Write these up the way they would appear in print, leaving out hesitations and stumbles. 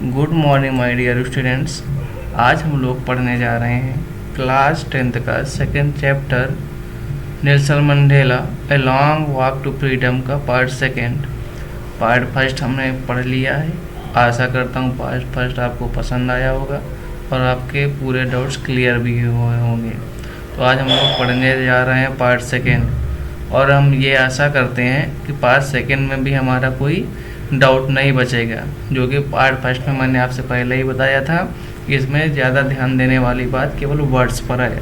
Good morning my dear students. आज हम लोग पढ़ने जा रहे हैं क्लास 10th का second chapter Nelson Mandela a long walk to freedom का पार्ट सेकंड। पार्ट फर्स्ट हमने पढ़ लिया है। आशा करता हूँ पार्ट फर्स्ट आपको पसंद आया होगा और आपके पूरे डाउट्स क्लियर भी हुए होंगे। तो आज हम लोग पढ़ने जा रहे हैं पार्ट सेकंड और हम ये आशा करते हैं कि पार्ट सेकंड में भी हमारा कोई डाउट नहीं बचेगा, जो कि पार्ट फर्स्ट में मैंने आपसे पहले ही बताया था कि इसमें ज़्यादा ध्यान देने वाली बात केवल वर्ड्स पर है,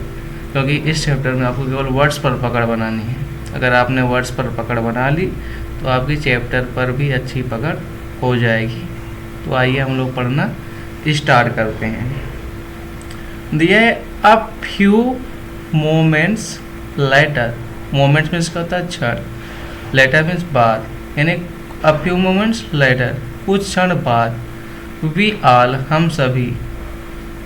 क्योंकि इस चैप्टर में आपको केवल वर्ड्स पर पकड़ बनानी है। अगर आपने वर्ड्स पर पकड़ बना ली तो आपकी चैप्टर पर भी अच्छी पकड़ हो जाएगी। तो आइए हम लोग पढ़ना स्टार्ट करते हैं। दिए a few moments later. Moments means क्या होता है? क्षण। लेटर मीन्स बाद, यानी अ फ्यू मोमेंट्स लेटर, कुछ क्षण बाद। वी ऑल, हम सभी।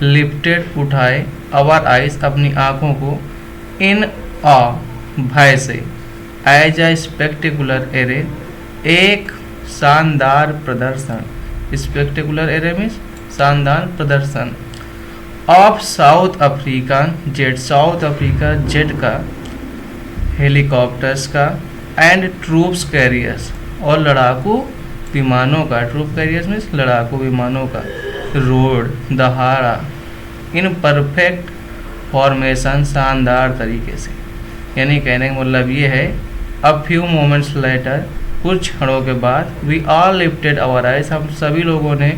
लिफ्टेड, उठाए। आवर आइज, अपनी आँखों को। इन अ, भय से। एज अ स्पेक्टेकुलर एरे, एक शानदार प्रदर्शन। स्पेक्टेकुलर एरे मीन्स शानदार प्रदर्शन। Of south Africa jet, south Africa jet का, हेलीकॉप्टर्स का। एंड ट्रूप्स कैरियर्स, और लड़ाकू विमानों का। ट्रूप कैरियर्स मीन्स लड़ाकू विमानों का। रोड, दहाड़ा। इन परफेक्ट फॉर्मेशन, शानदार तरीके से। यानी कहने का मतलब ये है, अ फ्यू मोमेंट्स लेटर, कुछ क्षणों के बाद। We all lifted our eyes, हम सभी लोगों ने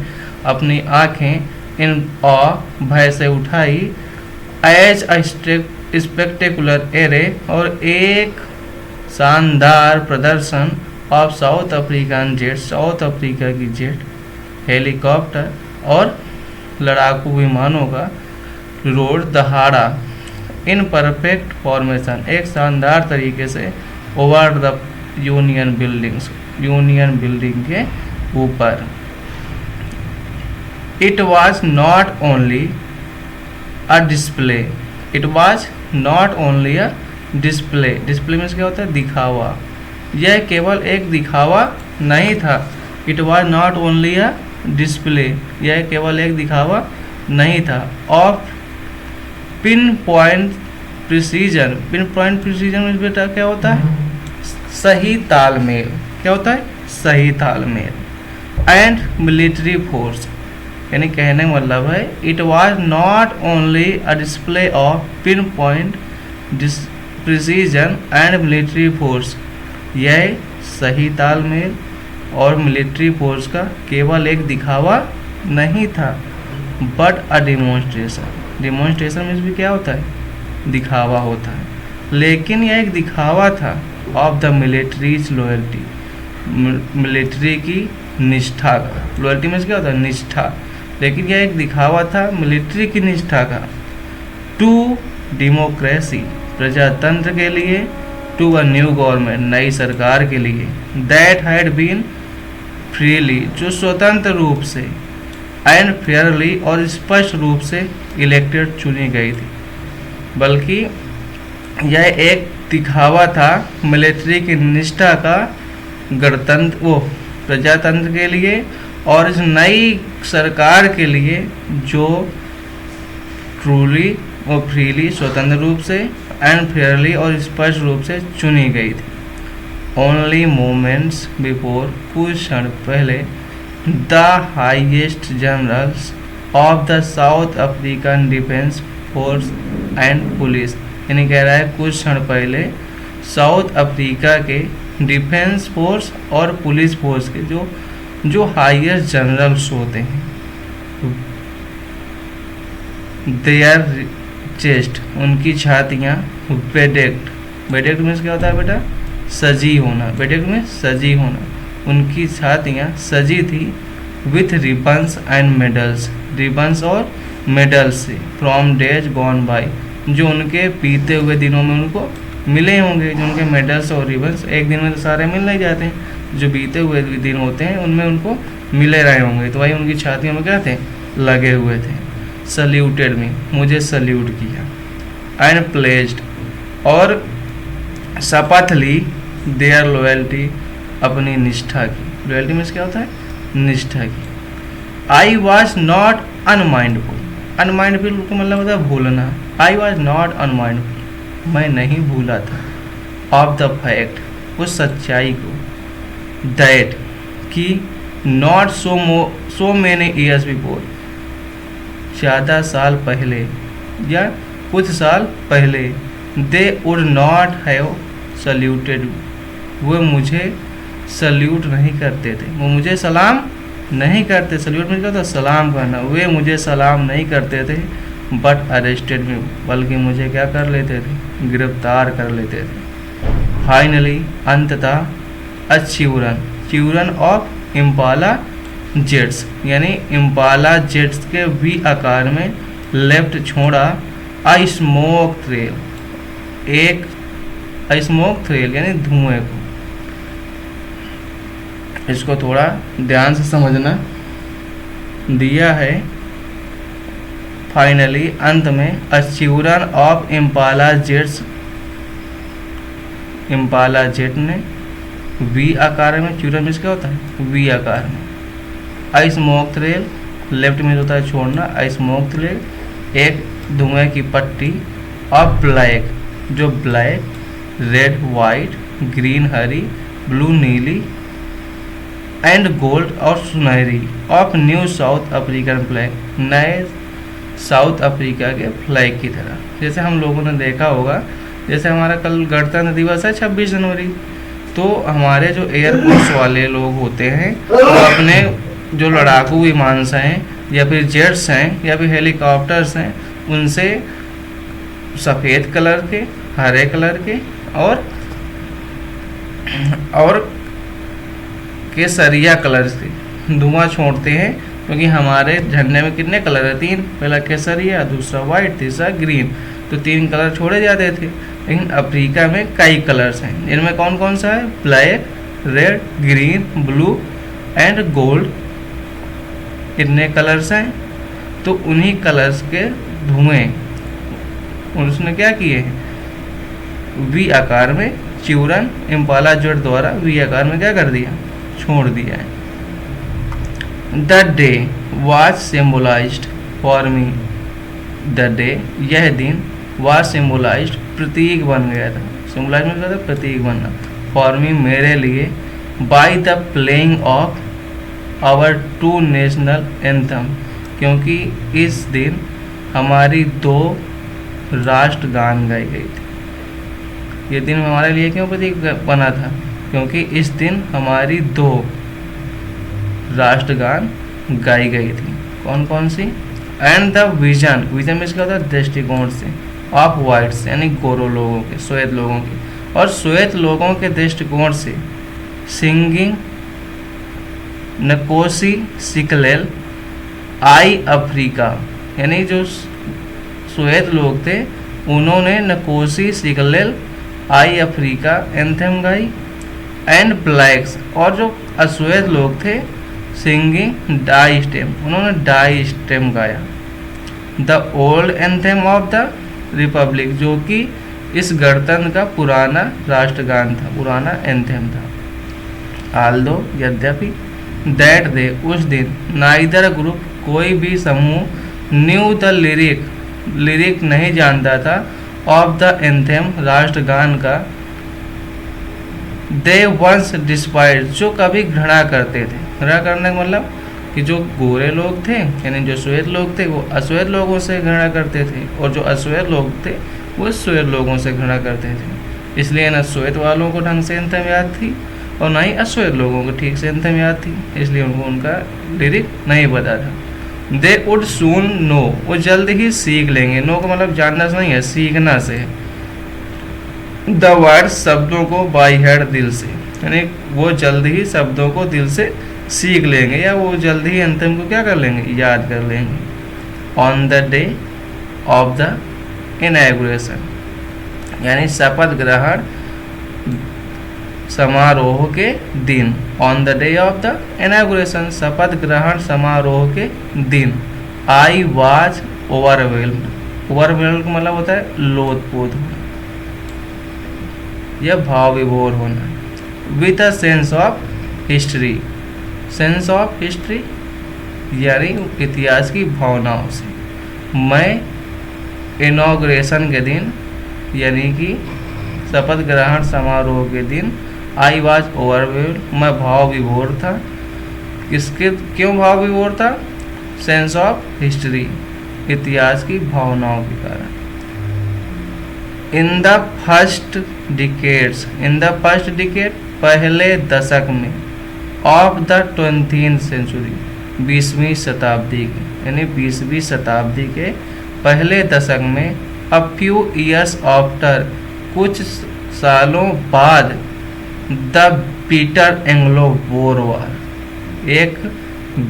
अपनी आँखें इन अ, भय से उठाई। एज अ स्पेक्टेकुलर एरे, और एक शानदार प्रदर्शन। Of south African jet, south Africa की जेट। हेलीकॉप्टर, और लड़ाकू विमानों का। रोड, दहाड़ा। इन परफेक्ट फॉर्मेशन, एक शानदार तरीके से। Over the union buildings, union building के ऊपर। It was not only a display, it was not only a display. Display means क्या होता है? दिखावा। यह केवल एक दिखावा नहीं था। It was not only a display, यह केवल एक दिखावा नहीं था। Of pin point precision, pin point precision means बेटा क्या होता है? सही तालमेल। क्या होता है? सही तालमेल। एंड मिलिट्री फोर्स, यानी कहने का मतलब है, it was not only a display of pin point precision and military force, यह सही तालमेल और मिलिट्री फोर्स का केवल एक दिखावा नहीं था, but a demonstration. Demonstration means भी क्या होता है? दिखावा होता है। लेकिन यह एक दिखावा था of the militaries loyalty, military की निष्ठा का। लॉयल्टी मीन्स क्या होता है? निष्ठा। लेकिन यह एक दिखावा था मिलिट्री की निष्ठा का। टू डेमोक्रेसी, प्रजातंत्र के लिए। टू अ न्यू गवर्नमेंट, नई सरकार के लिए। दैट हैड बीन फ्रीली, जो स्वतंत्र रूप से। एंड फेयरली, और स्पष्ट रूप से इलेक्टेड, चुनी गई थी। बल्कि यह एक दिखावा था मिलिट्री की निष्ठा का गणतंत्र, वो प्रजातंत्र के लिए, और इस नई सरकार के लिए जो ट्रूली और फ्रीली, स्वतंत्र रूप से, एंड फेयरली, और स्पष्ट रूप से चुनी गई थी। ओनली मोमेंट्स बिफोर, कुछ क्षण पहले। The highest generals of the south African defence force and police, यानी कह रहा है कुछ क्षण पहले साउथ अफ्रीका के डिफेंस फोर्स और पुलिस फोर्स के जो हाईएस्ट जनरल्स होते हैं, देयर चेस्ट, उनकी छातियाँ। बेडेक्ट, बेडेक्ट मीन्स क्या होता है बेटा? सजी होना। बेडेक्ट मीन्स सजी होना। उनकी छातियाँ सजी थी with ribbons and medals, ribbons और मेडल्स से। फ्रॉम डेज गॉन बाई, जो उनके बीते हुए दिनों में उनको मिले होंगे। जो उनके मेडल्स और रिबन्स, एक दिन में तो सारे मिल नहीं जाते हैं, जो बीते हुए दिन होते हैं उनमें उनको मिले रहे होंगे, तो वही उनकी छातियों में क्या थे? लगे हुए थे। सल्यूटेड मी, मुझे सल्यूट किया। एंड प्लेज्ड, और शपथ ली। देयर लॉयल्टी, अपनी निष्ठा की। लॉयल्टी मीन्स क्या होता है? निष्ठा की। I was not unmindful, unmindful का मतलब होता है भूलना। आई वॉज नॉट अनमाइंडफुल, मैं नहीं भूला था, ऑफ द फैक्ट, उस सच्चाई को, दैट कि not so many years before, ज़्यादा साल पहले या कुछ साल पहले, they would not have saluted, वो मुझे सल्यूट नहीं करते थे, वो मुझे सलाम नहीं करते, सल्यूट में क्या होता है सलाम करना, वे मुझे सलाम नहीं करते थे, बट अरेस्टेड मी, बल्कि मुझे क्या कर लेते थे, गिरफ्तार कर लेते थे। फाइनली, अंततः, a children of Impala jets, यानी इम्पाला जेट्स के वी आकार में लेफ्ट छोड़ा, अ स्मोक ट्रेल, एक स्मोक ट्रेल यानी धुएं को। इसको थोड़ा ध्यान से समझना दिया है। फाइनली, अंत में, a children of Impala jets, Impala jet ने वी आकार में, चिल्ड्रन में क्या होता है वी आकार में, आई स्मोक थ्रेल लेफ्ट में होता है छोड़ना, आई स्मोक थ्रेल एक धुएं की पट्टी, और ब्लैक जो ब्लैक, रेड वाइट, ग्रीन हरी, ब्लू नीली, एंड गोल्ड और सुनहरी, of new south African flag, नए साउथ अफ्रीका के फ्लैग की तरह। जैसे हम लोगों ने देखा होगा, जैसे हमारा कल गणतंत्र दिवस है 26 जनवरी, तो हमारे जो एयरफोर्स वाले लोग होते हैं वो अपने जो लड़ाकू विमान हैं या फिर जेट्स हैं या फिर हेलीकॉप्टर्स हैं, उनसे सफ़ेद कलर के, हरे कलर के और केसरिया कलर से धुआं छोड़ते हैं, क्योंकि हमारे झंडे में कितने कलर है, 3, पहला केसरिया, दूसरा वाइट, तीसरा ग्रीन, तो 3 कलर छोड़े जाते थे। लेकिन अफ्रीका में कई कलर्स हैं, इनमें कौन कौन सा है, black, red, green, blue and gold, इतने कलर्स हैं। तो उन्हीं कलर्स के धुएं उसने क्या किए हैं, वी आकार में, चिल्ड्रन इम्पाला जेट द्वारा वी आकार में क्या कर दिया, छोड़ दिया है। The day was symbolised for me, the day यह दिन, वाज सिम्बोलाइज्ड प्रतीक बन गया था, सिम्बोलाइज में क्या था, प्रतीक बनना, फॉर मी मेरे लिए, by the playing of our 2 national anthem, क्योंकि इस दिन हमारी 2 राष्ट्रगान गाई गई थी। ये दिन हमारे लिए क्यों प्रतीक बना था, क्योंकि इस दिन हमारी 2 राष्ट्रगान गाई गई थी। कौन कौन सी, एंड द विजन, विजन में इसका होता है दृष्टिकोण से, ऑफ वाइट्स यानी गोरों लोगों के, श्वेत लोगों के, और श्वेत लोगों के दृष्टिकोण से, सिंगिंग नकोसी सिकलेल आई अफ्रीका, यानी जो श्वेत लोग थे उन्होंने नकोसी सिकलेल आई अफ्रीका एंथम गाई, एंड ब्लैक्स, और जो अश्वेत लोग थे सिंगिंग डाई स्टेम, उन्होंने डाई स्टेम गाया। The old anthem of the Republic, जो कि इस गणतंत्र का पुराना राष्ट्रगान था, पुराना एंथम था। आल्दो यद्यपि, दैट डे उस दिन, नाइदर ग्रुप कोई भी समूह, न्यू द लिरिक नहीं जानता था, ऑफ द एंथम राष्ट्रगान का, दे वंस डिस्पाइड जो कभी घृणा करते थे। घृणा करने का मतलब कि जो गोरे लोग थे यानी जो श्वेत लोग थे वो अश्वेत लोगों से घृणा करते थे, और जो अश्वेत लोग थे वो श्वेत लोगों से घृणा करते थे। इसलिए ना श्वेत वालों को ढंग से एंथम याद थी और ना ही अश्वेत लोगों को ठीक से एंथम याद थी, इसलिए उनको उनका लिरिक नहीं पता था। दे वुड सून नो, वो जल्द ही सीख लेंगे। नो का मतलब जानना से नहीं है, सीखना से है। द वर्ड शब्दों को बाय हेड दिल से, यानी वो जल्द ही शब्दों को दिल से सीख लेंगे या वो जल्द ही अंतिम को क्या कर लेंगे, याद कर लेंगे। On the day of the inauguration, यानी शपथ ग्रहण समारोह के दिन। On the day of the inauguration, शपथ ग्रहण समारोह के दिन। आई वाज ओवरवेल्म्ड, ओवरवेल्म्ड का मतलब होता है लोतपोत होना या भाव विभोर होना। With a sense of history, sense of history यानी इतिहास की भावनाओं से। मैं इनॉग्रेशन के दिन यानी कि शपथ ग्रहण समारोह के दिन आई वॉज ओवरवेल्ड, मैं भाव विभोर था। किसके क्यों भाव विभोर था? सेंस ऑफ हिस्ट्री, इतिहास की भावनाओं के कारण। इन द फर्स्ट डिकेड पहले दशक में ऑफ द 20th सेंचुरी, 20वीं शताब्दी के यानी 20वीं शताब्दी के पहले दशक में, अ फ्यू ईयर्स आफ्टर, कुछ सालों बाद, द बिटर एंग्लो वॉर वार, एक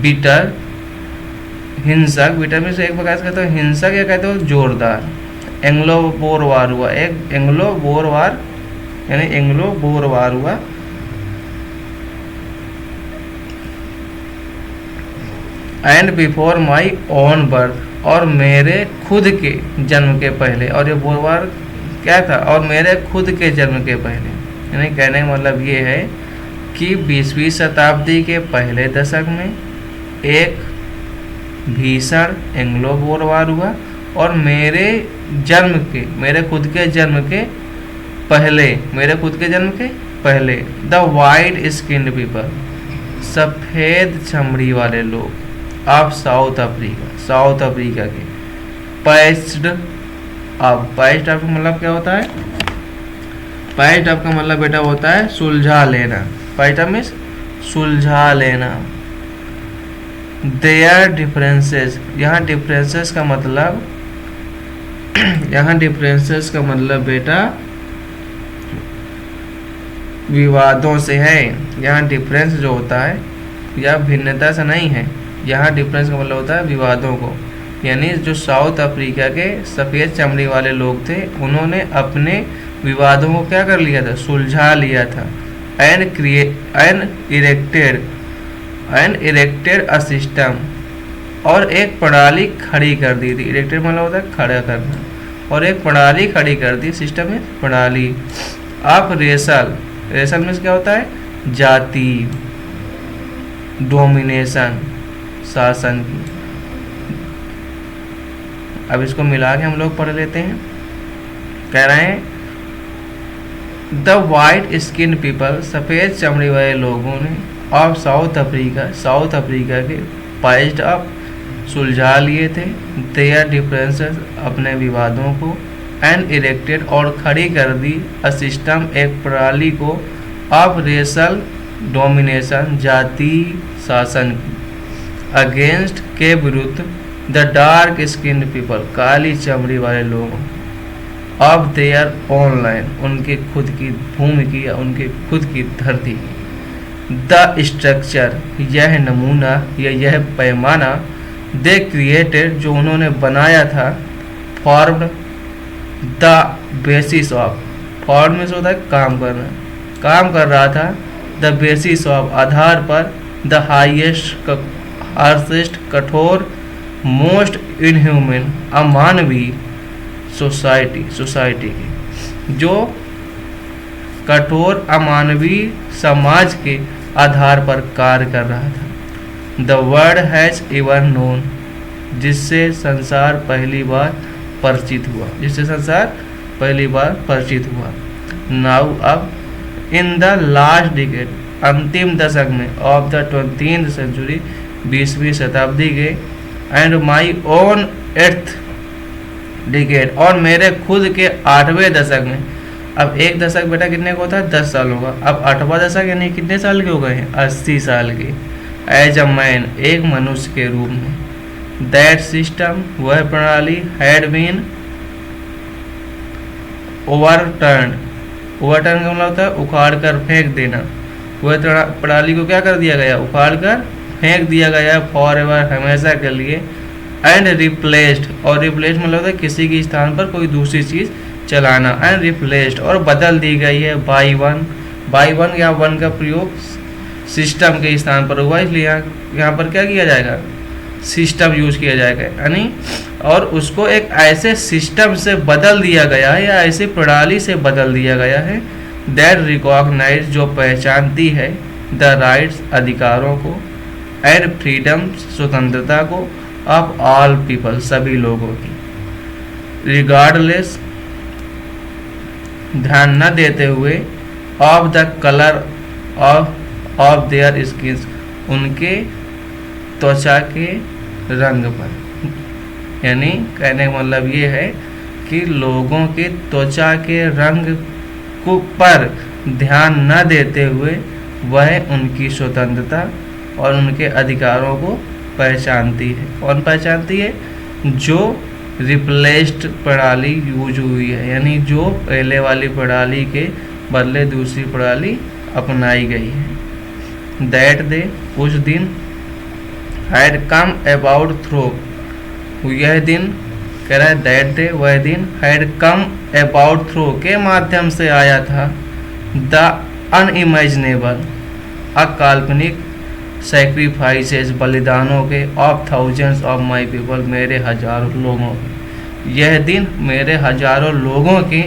बिटर हिंसक, बिटर में से एक प्रकार से कहते हो हिंसक या कहते हो जोरदार, एंग्लो बोर वार हुआ, एक एंग्लो बोर वार यानी एंग्लो बोर वार हुआ। And before my own birth, और मेरे खुद के जन्म के पहले, और ये बोर वार क्या था? और मेरे खुद के जन्म के पहले, यानी कहने का मतलब ये है कि 20वीं शताब्दी के पहले दशक में एक भीषण एंग्लो बोर वार हुआ, और मेरे खुद के जन्म के पहले द वाइट स्किन्ड पीपल, सफ़ेद चमड़ी वाले लोग ऑफ साउथ अफ्रीका के पैस्ड अप का मतलब क्या होता है? पैस्ड अप का मतलब बेटा होता है सुलझा लेना। पैस्ड अप मीन्स सुलझा लेना। देयर डिफरेंसेस, यहाँ डिफरेंसेस का मतलब बेटा विवादों से है। यहाँ डिफरेंस जो होता है या भिन्नता से नहीं है, यहाँ डिफरेंस का मतलब होता है विवादों को। यानी जो साउथ अफ्रीका के सफ़ेद चमड़ी वाले लोग थे, उन्होंने अपने विवादों को क्या कर लिया था? सुलझा लिया था। एंड इरेक्टेड अ सिस्टम, और एक प्रणाली खड़ी कर दी थी। इरेक्टेड मतलब होता है खड़ा करना, और एक प्रणाली खड़ी कर दी। सिस्टम में प्रणाली। अब रेसल में क्या होता है? जाति, डोमिनेशन, शासन की। अब इसको मिला के हम लोग पढ़ लेते हैं। कह रहे हैं द वाइट स्किन पीपल, सफ़ेद चमड़ी वाले लोगों ने, ऑफ साउथ अफ्रीका के पैस्ड अप, सुलझा लिए थे, देयर डिफरेंसेस, अपने विवादों को, एंड इरेक्टेड, और खड़ी कर दी, अ सिस्टम, एक प्रणाली को, ऑफ रेशल डोमिनेशन, जाति शासन की, अगेंस्ट, के विरुद्ध, द डार्क स्किन पीपल, काली चमड़ी वाले लोगों, ऑफ देयर ओन लैंड, उनके खुद की भूमि की या उनके खुद की धरती की, द स्ट्रक्चर, यह नमूना या यह पैमाना, दे क्रिएटेड, जो उन्होंने बनाया था, formed the basis of, form में होता है काम करना, काम कर रहा था, द बेसिस ऑफ, आधार पर, द हार्शेस्ट, कठोर, मोस्ट इनह्यूमन, अमानवीय, सोसाइटी की, जो कठोर अमानवीय समाज के आधार पर कार्य कर रहा था। The world has ever known, जिससे संसार पहली बार परिचित हुआ, नाउ अब, इन द लास्ट डिकेड, अंतिम दशक में, ऑफ द 20th सेंचुरी, 20वीं शताब्दी के, and my own 8th decade, और मेरे खुद के 8वें दशक में। अब एक दशक बेटा कितने का होता है? 10 सालों का। अब 8वां दशक यानी कितने साल के हो गए हैं? 80 साल के। एज अ मैन, एक मनुष्य के रूप में, दैट सिस्टम, वह प्रणाली, हैड बीन ओवरटर्न का मतलब होता है उखाड़ कर फेंक देना। वह प्रणाली को क्या कर दिया गया? उखाड़ कर फेंक दिया गया, फॉर एवर, हमेशा के लिए। एंड रिप्लेस्ड, और रिप्लेस्ड मतलब होता है किसी के स्थान पर कोई दूसरी चीज़ चलाना। एंड रिप्लेस्ड, और बदल दी गई है, बाई वन या वन का प्रयोग सिस्टम के स्थान पर हुआ, इसलिए यहाँ पर क्या किया जाएगा? सिस्टम यूज किया जाएगा, यानी और उसको एक ऐसे सिस्टम से बदल दिया गया है या ऐसी प्रणाली से बदल दिया गया है, दैट रिकॉग्नाइज, जो पहचानती है, द राइट्स, अधिकारों को, एंड फ्रीडम स्वतंत्रता को ऑफ ऑल पीपल सभी लोगों की, रिगार्डलेस ध्यान न देते हुए of the colour of their skin उनके त्वचा के रंग पर। यानी कहने का मतलब ये है कि लोगों के त्वचा के रंग को पर ध्यान न देते हुए वह उनकी स्वतंत्रता और उनके अधिकारों को पहचानती है। कौन पहचानती है? जो रिप्लेस्ड प्रणाली यूज हुई है, यानी जो पहले वाली प्रणाली के बदले दूसरी प्रणाली अपनाई गई है। दैट डे उस दिन हैड कम अबाउट थ्रू, यह दिन कह रहा है दैट डे वह दिन हैड कम अबाउट थ्रू के माध्यम से आया था। द अनइमेजिनेबल अकाल्पनिक सैक्रिफाइसेस बलिदानों के of thousands of my people मेरे हजारों लोगों के, यह दिन मेरे हजारों लोगों के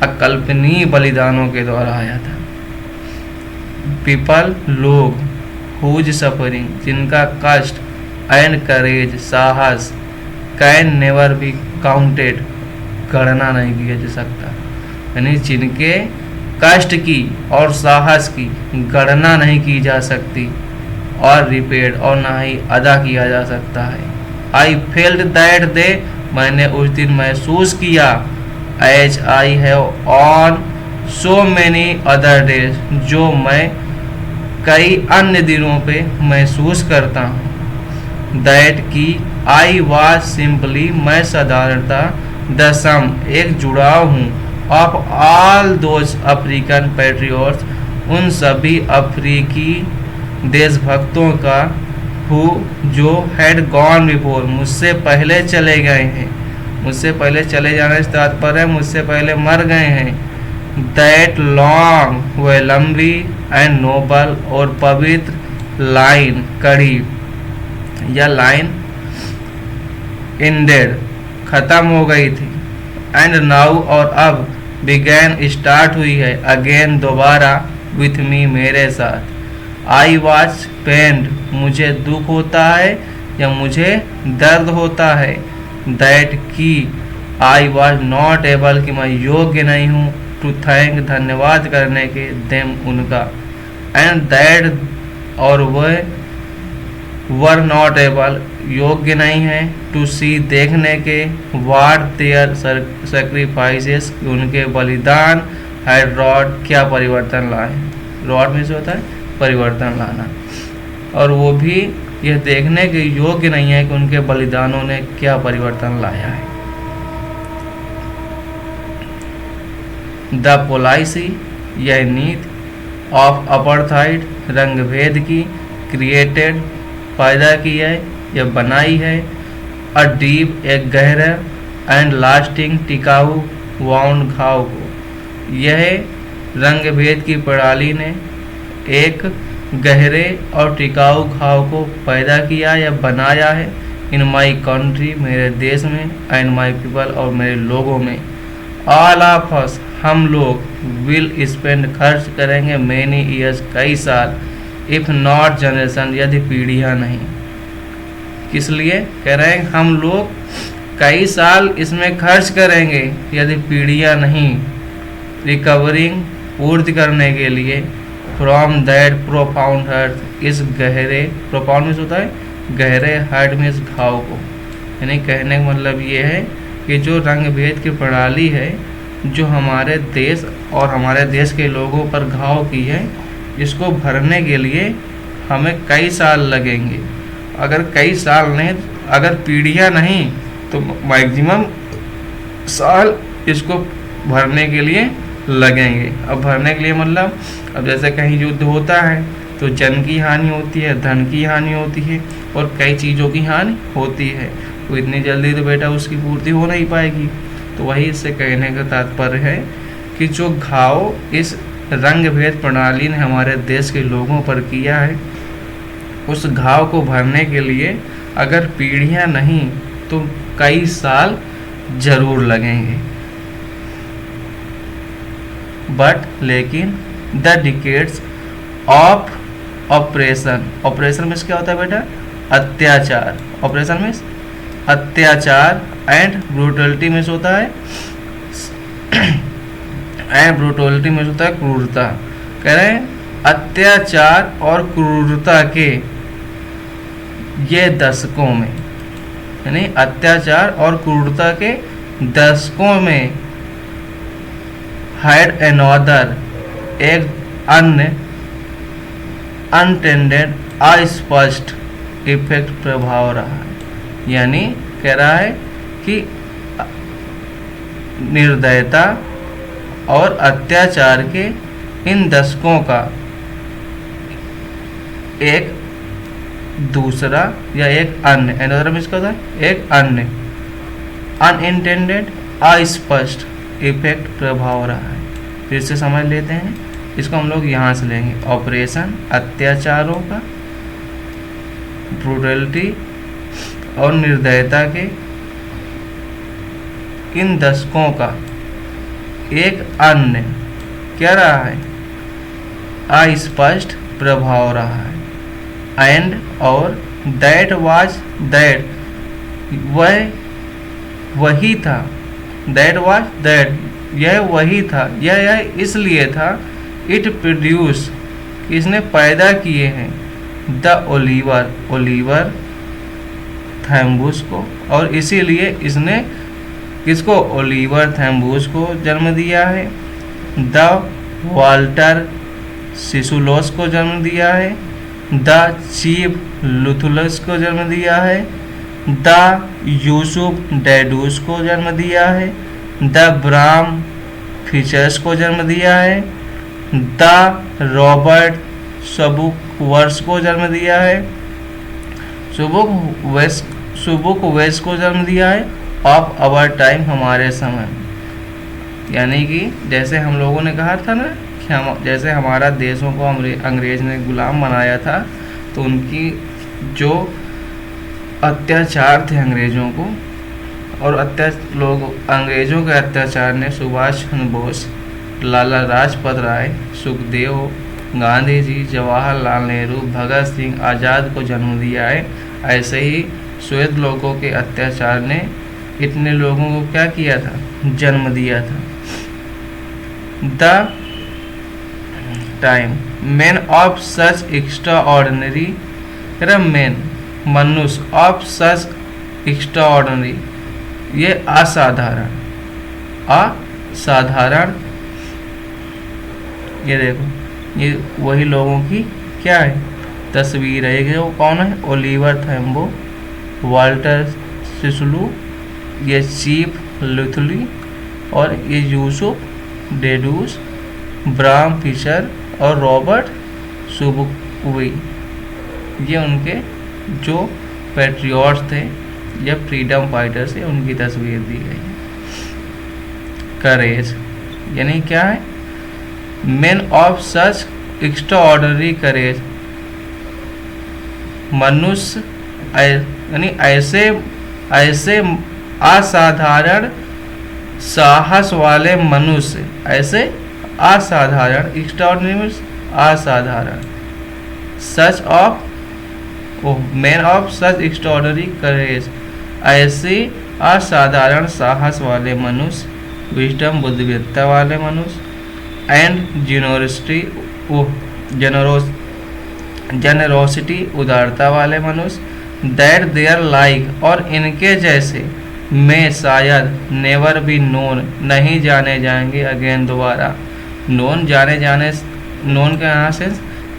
अकल्पनीय बलिदानों के द्वारा आया था। पीपल लोग, हुज सफरिंग जिनका कष्ट, एंड करेज साहस, कैन नेवर बी काउंटेड गणना नहीं किया जा सकता, यानी जिनके कष्ट की और साहस की गणना नहीं की जा सकती और रिपेड और ना ही अदा किया जा सकता है। आई फेल्ट दैट डे मैंने उस दिन महसूस किया, as I have on so many other days जो मैं कई अन्य दिनों पे महसूस करता हूँ। दैट की आई वाज सिंपली मैं साधारणता द सम एक जुड़ाव हूँ of all those African patriots उन सभी अफ्रीकी देशभक्तों का हु जो हैड गॉन बिफोर मुझसे पहले चले गए हैं। मुझसे पहले चले जाने से तात्पर्य मुझसे पहले मर गए हैं। दैट लॉन्ग वह लंबी एंड नोबल और पवित्र लाइन कड़ी या लाइन इंडेड खत्म हो गई थी। एंड नाउ और अब बिगैन स्टार्ट हुई है अगेन दोबारा विथ मी मेरे साथ। आई वॉज पेन्ड मुझे दुख होता है या मुझे दर्द होता है। दैट की आई वॉज नॉट एबल कि मैं योग्य नहीं हूँ टू थैंक धन्यवाद करने के देम उनका। एंड दैट और वह वर नॉट एबल योग्य नहीं है टू सी देखने के वाट देयर सेक्रीफाइसेस उनके बलिदान हैड रॉड क्या परिवर्तन लाए। रॉड में से होता है परिवर्तन लाना, और वो भी यह देखने के योग्य नहीं है कि उनके बलिदानों ने क्या परिवर्तन लाया है। द पॉलिसी यह नीति ऑफ अपार्थाइड रंगभेद की क्रिएटेड पैदा की है या बनाई है अ डीप एक गहरा एंड लास्टिंग टिकाऊ वाउंड घाव को। यह रंगभेद की प्रणाली ने एक गहरे और टिकाऊ घाव को पैदा किया या बनाया है। इन माई कंट्री मेरे देश में, एंड माई पीपल और मेरे लोगों में। ऑल ऑफ अस हम लोग विल स्पेंड खर्च करेंगे मैनी ईयर्स कई साल, इफ नॉट जनरेशन यदि पीढ़ियाँ नहीं। किस लिए कह रहे हैं? हम लोग कई साल इसमें खर्च करेंगे यदि पीढ़ियाँ नहीं। रिकवरिंग पूर्ति करने के लिए फ्रॉम दैट प्रोफाउंड हर्ट इस गहरे प्रोफाउंड में होता है गहरे हर्ट में इस घाव को। यानी कहने का मतलब ये है कि जो रंग भेद की प्रणाली है जो हमारे देश और हमारे देश के लोगों पर घाव की है, इसको भरने के लिए हमें कई साल लगेंगे। अगर कई साल नहीं, अगर पीढ़ियाँ नहीं तो मैक्सिमम साल इसको भरने के लिए लगेंगे। अब भरने के लिए मतलब अब जैसे कहीं युद्ध होता है तो जन की हानि होती है, धन की हानि होती है और कई चीज़ों की हानि होती है। तो इतनी जल्दी तो बेटा उसकी पूर्ति हो नहीं पाएगी। तो वही इससे कहने का तात्पर्य है कि जो घाव इस रंग भेद प्रणाली ने हमारे देश के लोगों पर किया है, उस घाव को भरने के लिए अगर पीढ़ियां नहीं तो कई साल जरूर लगेंगे। बट लेकिन the decades of operation. Operation means क्या होता है बेटा? अत्याचार। ऑपरेशन मीन्स अत्याचार। एंड ब्रूटलिटी मीन्स होता है एंड ब्रूटलिटी मीन्स होता है क्रूरता। कह रहे हैं अत्याचार और क्रूरता के ये दशकों में, यानी अत्याचार और क्रूरता के दशकों में हैड एनोदर, एक अन्य अनटेंडेड अस्पष्ट इफेक्ट प्रभाव रहा है। यानी कह रहा है कि निर्दयता और अत्याचार के इन दशकों का एक दूसरा या एक अन्य, एनोदर मीन्स क्या होता है? एक अन्य अनइंटेंडेड अस्पष्ट इफेक्ट प्रभाव रहा है। फिर से समझ लेते हैं इसको, हम लोग यहाँ से लेंगे। ऑपरेशन अत्याचारों का, ब्रूटलिटी और निर्दयता के इन दशकों का एक अन्य क्या रहा है? अस्पष्ट प्रभाव रहा है। एंड और दैट वाज, दैट वह वही था, दैट वाज दैट यह वही था, यह इसलिए था, इट प्रोड्यूस इसने पैदा किए हैं, द ओलिवर, ओलिवर थैम्बुस को, और इसीलिए इसने किसको? ओलिवर थैम्बुस को जन्म दिया है। द वाल्टर सिसुलोस को जन्म दिया है। द चीफ लुथुलस को जन्म दिया है। द यूसुफ डेडूस को जन्म दिया है। द ब्राम फिशर्स को जन्म दिया है। द रॉबर्ट सबुकवर्स को जन्म दिया है। सुबुक वेस्ट को जन्म दिया है। ऑफ आवर टाइम, हमारे समय। यानी कि जैसे हम लोगों ने कहा था ना कि हम जैसे हमारा देशों को अंग्रेज ने गुलाम बनाया था, तो उनकी जो अत्याचार थे अंग्रेज़ों को, और अंग्रेज़ों के अत्याचार ने सुभाष चंद्र बोस, लाला लाजपत राय, सुखदेव, गांधी जी, जवाहरलाल नेहरू, भगत सिंह, आज़ाद को जन्म दिया है। ऐसे ही श्वेत लोगों के अत्याचार ने इतने लोगों को क्या किया था? जन्म दिया था। The time man of such extra ordinary, man मनुष्य, ऑफ सच एक्स्ट्रा ऑर्डिनरी, ये असाधारण, असाधारण, ये देखो ये वही लोगों की क्या है? तस्वीर है। ये वो कौन है? ओलिवर थैम्बो, वाल्टर सिसुलू, ये चीफ लुथली, और ये यूसुफ डेडूस, ब्राम फिशर और रॉबर्ट सुबुकवी। ये उनके जो पैट्रियट्स थे या फ्रीडम फाइटर्स है, उनकी तस्वीर दी गई है। करेज यानी क्या है? Man of such extraordinary courage, मनुष्य यानी ऐसे असाधारण साहस वाले मनुष्य, ऐसे असाधारण, एक्स्ट्राऑर्डिनरी मीन्स असाधारण, such of man of such extraordinary courage, ऐसे असाधारण साहस वाले मनुष्य, विजडम बुद्धिमत्ता वाले मनुष्य, एंड जेनरोसिटी उदारता वाले मनुष्य, दैट देयर लाइक, और इनके जैसे में शायद नेवर बी नोन, नहीं जाने जाएंगे अगेन, दोबारा। नोन नोन के यहाँ से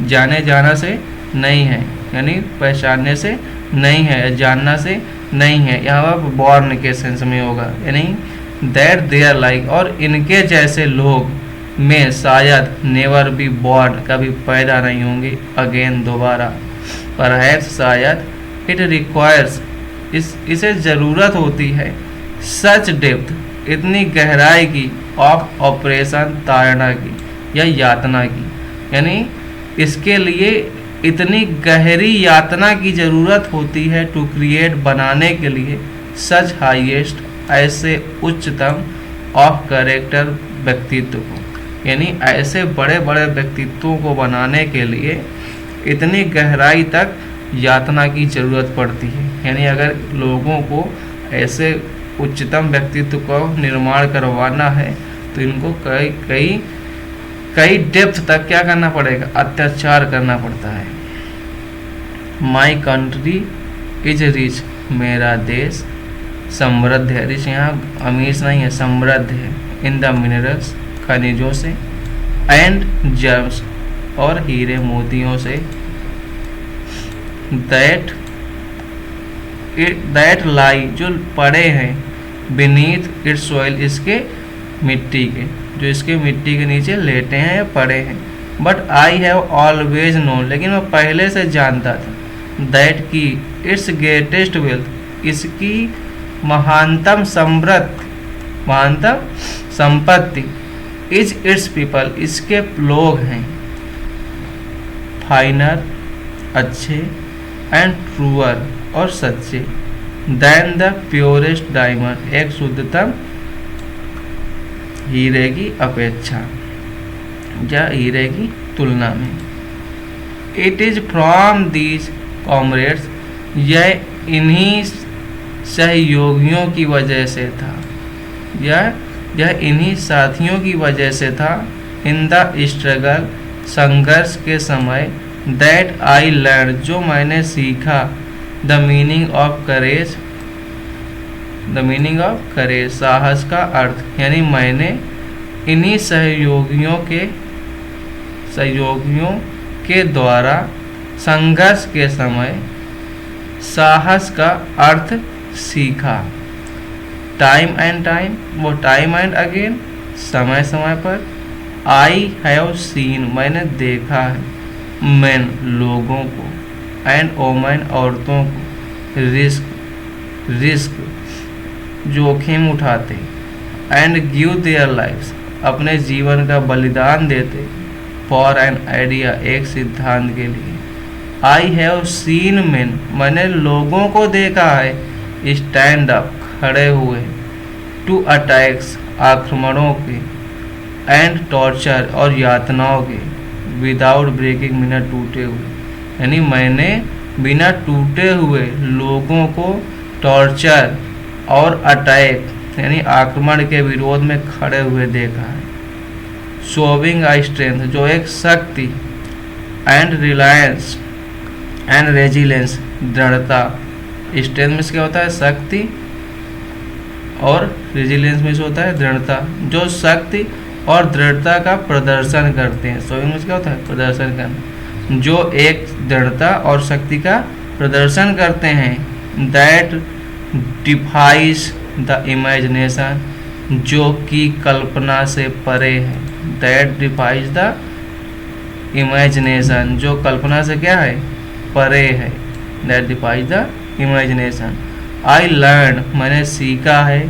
जाने जाना से नहीं है, यानी पहचानने से नहीं है, जानना से नहीं है, यहाँ पर बॉर्न के सेंस में होगा, यानी दैट देयर लाइक, और इनके जैसे लोग में शायद नेवर बी बॉर्न, कभी पैदा नहीं होंगे अगेन, दोबारा। परहैप्स शायद, इट रिक्वायर्स, इसे ज़रूरत होती है, सच डेप्थ, इतनी गहराई की, ऑफ ऑपरेशन, ताड़ना की या यातना की, यानी इसके लिए इतनी गहरी यातना की ज़रूरत होती है, टू क्रिएट, बनाने के लिए, सच हाईएस्ट, ऐसे उच्चतम, ऑफ कैरेक्टर, व्यक्तित्व को, यानी ऐसे बड़े बड़े व्यक्तित्वों को बनाने के लिए इतनी गहराई तक यातना की ज़रूरत पड़ती है। यानी अगर लोगों को ऐसे उच्चतम व्यक्तित्व को निर्माण करवाना है तो इनको कई डेप्थ तक क्या करना पड़ेगा, अत्याचार करना पड़ता है। माई कंट्री इज रिच, मेरा देश समृद्ध है। रिच यहाँ अमीर नहीं है, समृद्ध है। इन द मिनरल्स, खनिजों से, एंड जर्म्स, और हीरे मोतियों से। दैट लाई, जो पड़े हैं, बीनीथ इट्स सॉइल, इसके मिट्टी के, जो इसके मिट्टी के नीचे लेटे हैं या पड़े हैं। But I have always known, लेकिन मैं पहले से जानता था, दैट की इट्स ग्रेटेस्ट वेल्थ, इसकी महानतम संपत्ति, इज इट्स पीपल, इसके लोग हैं। फाइनर, अच्छे, एंड ट्रूअर, और सच्चे, देन द प्योरेस्ट डायमंड, एक शुद्धतम हीरे की अपेक्षा या हीरे की तुलना में। It is from these comrades, यह इन्हीं सहयोगियों की वजह से था, यह इन्हीं साथियों की वजह से था। इन द स्ट्रगल, संघर्ष के समय, दैट आई लर्न, जो मैंने सीखा, द मीनिंग ऑफ करेज, साहस का अर्थ। यानी मैंने इन्हीं सहयोगियों के द्वारा संघर्ष के समय साहस का अर्थ सीखा। टाइम एंड टाइम, वो टाइम एंड अगेन, समय समय पर। आई हैव सीन, मैंने देखा है, मैन, लोगों को, एंड वोमेन, औरतों को, रिस्क, जोखिम उठाते, एंड गिव देयर लाइफ्स, अपने जीवन का बलिदान देते, फॉर एन आइडिया, एक सिद्धांत के लिए। आई हैव सीन मैन, मैंने लोगों को देखा है, स्टैंड अप, खड़े हुए, टू अटैक्स, आक्रमणों के, एंड टॉर्चर, और यातनाओं के, विदाउट ब्रेकिंग, बिना टूटे हुए। यानी मैंने बिना टूटे हुए लोगों को टॉर्चर और अटैक यानी आक्रमण के विरोध में खड़े हुए देखा है। शोविंग आई स्ट्रेंथ, जो एक शक्ति, एंड रिलायंस एंड रेजिलेंस, दृढ़ता। स्ट्रेंथ में क्या होता है, शक्ति, और रेजिलेंस में होता है दृढ़ता। जो शक्ति और दृढ़ता का प्रदर्शन करते हैं। शोविंग में क्या होता है, प्रदर्शन करना। जो एक दृढ़ता और शक्ति का प्रदर्शन करते हैं। दैट डिफाइज द इमेजिनेशन, जो कि कल्पना से परे है। दैट डिफाइज द इमेजिनेशन, जो कल्पना से क्या है, परे है। That defies the imagination. I learn, मैंने सीखा है।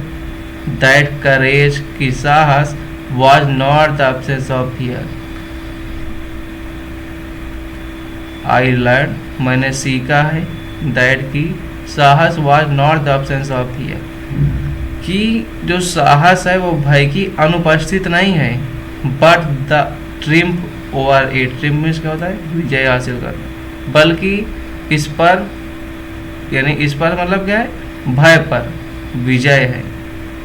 दैट करेज, की साहस, was not the absence of fear. I learn, मैंने सीखा है। दैट की साहस was not the absence of fear, कि जो साहस है वो भय की अनुपस्थित नहीं है। But the triumph over it, triumph means क्या होता है, विजय हासिल करना, बल्कि इस पर, यानी इस पर मतलब क्या है, भय पर विजय है।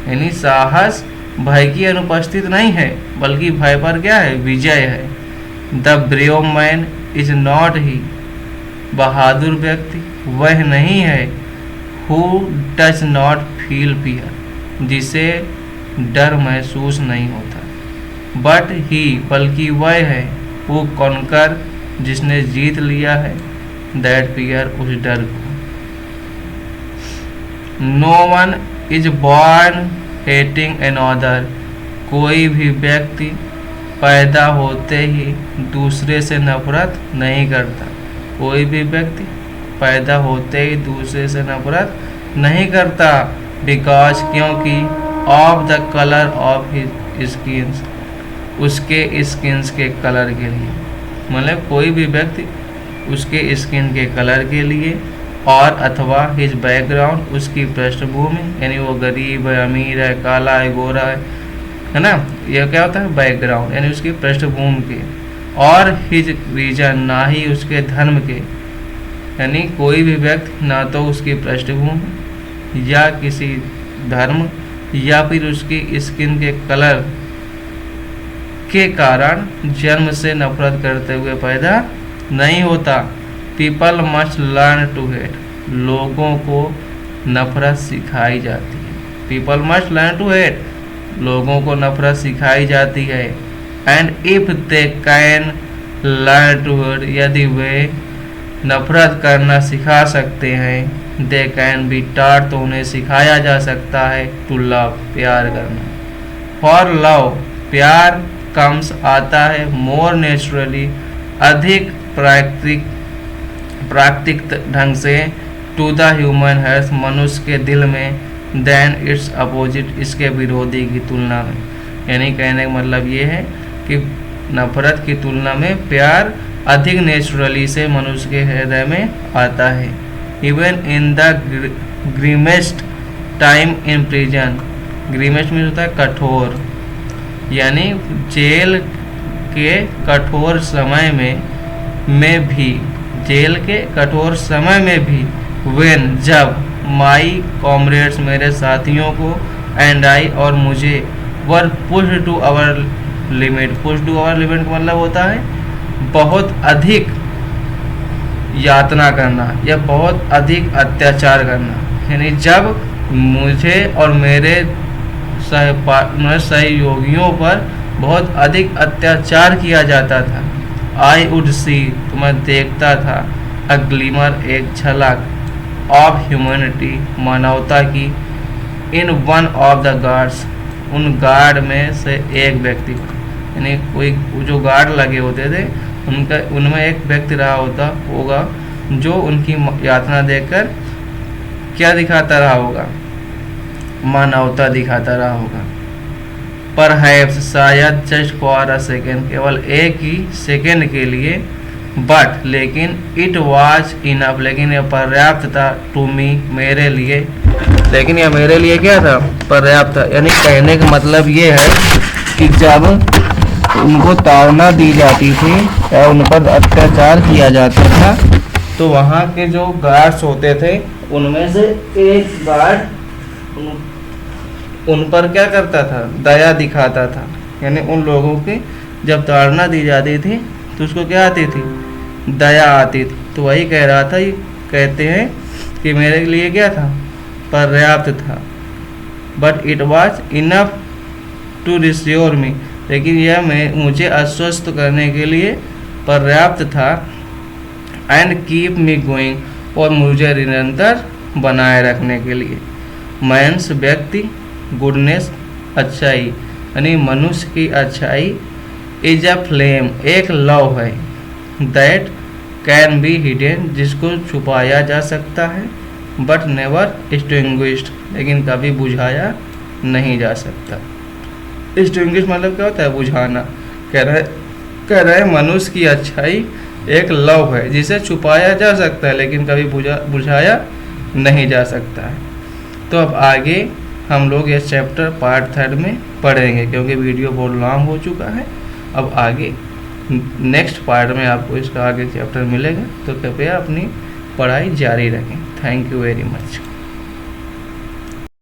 यानी साहस भय की अनुपस्थित नहीं है, बल्कि भय पर क्या है, विजय है। The brave man is not he, बहादुर व्यक्ति वह नहीं है। Who does not feel fear, जिसे डर महसूस नहीं होता। बट ही, बल्कि वह है। हु कॉन्कर, जिसने जीत लिया है। दैट फियर, उस डर को। No one is born hating another, कोई भी व्यक्ति पैदा होते ही दूसरे से नफरत नहीं करता। कोई भी व्यक्ति पैदा होते ही दूसरे से नफरत नहीं करता। बिकॉज, क्योंकि, of the colour of his skins, उसके स्किन्स के कलर के लिए। मतलब कोई भी व्यक्ति उसके स्किन के कलर के लिए, और अथवा हिज बैकग्राउंड, उसकी पृष्ठभूमि, यानी वो गरीब है, अमीर है, काला है, गोरा है ना, यह क्या होता है, बैकग्राउंड, यानी उसकी पृष्ठभूमि के। और हिज रीजन, ना ही उसके धर्म के, यानी कोई भी व्यक्ति ना तो उसकी पृष्ठभूमि या किसी धर्म या फिर उसकी स्किन के कलर के कारण जन्म से नफरत करते हुए पैदा नहीं होता। People must learn to hate, लोगों को नफरत सिखाई जाती है। People must learn to hate, लोगों को नफरत सिखाई जाती है। And if they can learn to hate, यदि वे नफरत करना सिखा सकते हैं, दे कैन बी टॉट, तो उन्हें सिखाया जा सकता है टू लव, प्यार करना। फॉर लव, प्यार कम्स आता है मोर नेचुरली, अधिक प्राकृतिक ढंग से, टू द ह्यूमन हार्ट, मनुष्य के दिल में, देन इट्स अपोजिट, इसके विरोधी की तुलना में। यानी कहने का मतलब ये है कि नफरत की तुलना में प्यार अधिक नेचुरली से मनुष्य के हृदय में आता है। Even in the grimmest time in prison, grimmest में होता है कठोर, यानी जेल के कठोर समय में भी, जेल के कठोर समय में भी, व्हेन, जब, माई कॉमरेड्स, मेरे साथियों को, एंड आई, और मुझे, were pushed to our limit, push to our limit का मतलब होता है बहुत अधिक यातना करना या बहुत अधिक अत्याचार करना। यानी जब मुझे और मेरे सहयोगियों पर बहुत अधिक अत्याचार किया जाता था। आई वुड सी, तो मैं देखता था, अ ग्लिमर, एक झलक, ऑफ ह्यूमैनिटी, मानवता की, in one of the guards, उन गार्ड में से एक व्यक्ति, यानी कोई जो गार्ड लगे होते थे उनमें एक व्यक्ति रहा होगा जो उनकी यातना देखकर क्या दिखाता रहा होगा, मानवता दिखाता रहा होगा। परहैप्स, शायद, जस्ट फॉर अ सेकेंड, केवल एक ही सेकेंड के लिए, बट, लेकिन, इट वॉज इनफ, लेकिन यह पर्याप्त था, टू मी, मेरे लिए, लेकिन यह मेरे लिए क्या था, पर्याप्त था। यानी कहने का मतलब ये है कि जब उनको ताड़ना दी जाती थी या उन पर अत्याचार किया जाता था, तो वहाँ के जो गार्ड्स होते थे उनमें से एक गार्ड उन पर क्या करता था, दया दिखाता था। यानी उन लोगों की जब ताड़ना दी जाती थी तो उसको क्या आती थी, दया आती थी। तो वही कह रहा था, ये कहते हैं कि मेरे लिए क्या था, पर्याप्त था, but it was enough to reassure me, लेकिन यह मुझे आश्वस्त करने के लिए पर्याप्त था, एंड कीप मी गोइंग, और मुझे निरंतर बनाए रखने के लिए। मैंस, व्यक्ति, गुडनेस, अच्छाई, यानी मनुष्य की अच्छाई, इज अ फ्लेम, एक लव है, दैट कैन बी हिडन, जिसको छुपाया जा सकता है, बट नेवर एक्सटिंग्विश्ड, लेकिन कभी बुझाया नहीं जा सकता। एक्सटिंग्विश मतलब क्या होता है, बुझाना। कह रहे मनुष्य की अच्छाई एक लव है जिसे छुपाया जा सकता है लेकिन कभी बुझाया नहीं जा सकता है। तो अब आगे हम लोग ये चैप्टर पार्ट 3 में पढ़ेंगे, क्योंकि वीडियो बहुत लॉन्ग हो चुका है। अब आगे नेक्स्ट पार्ट में आपको इसका आगे चैप्टर मिलेगा, तो कृपया अपनी पढ़ाई जारी रखें। Thank you very much.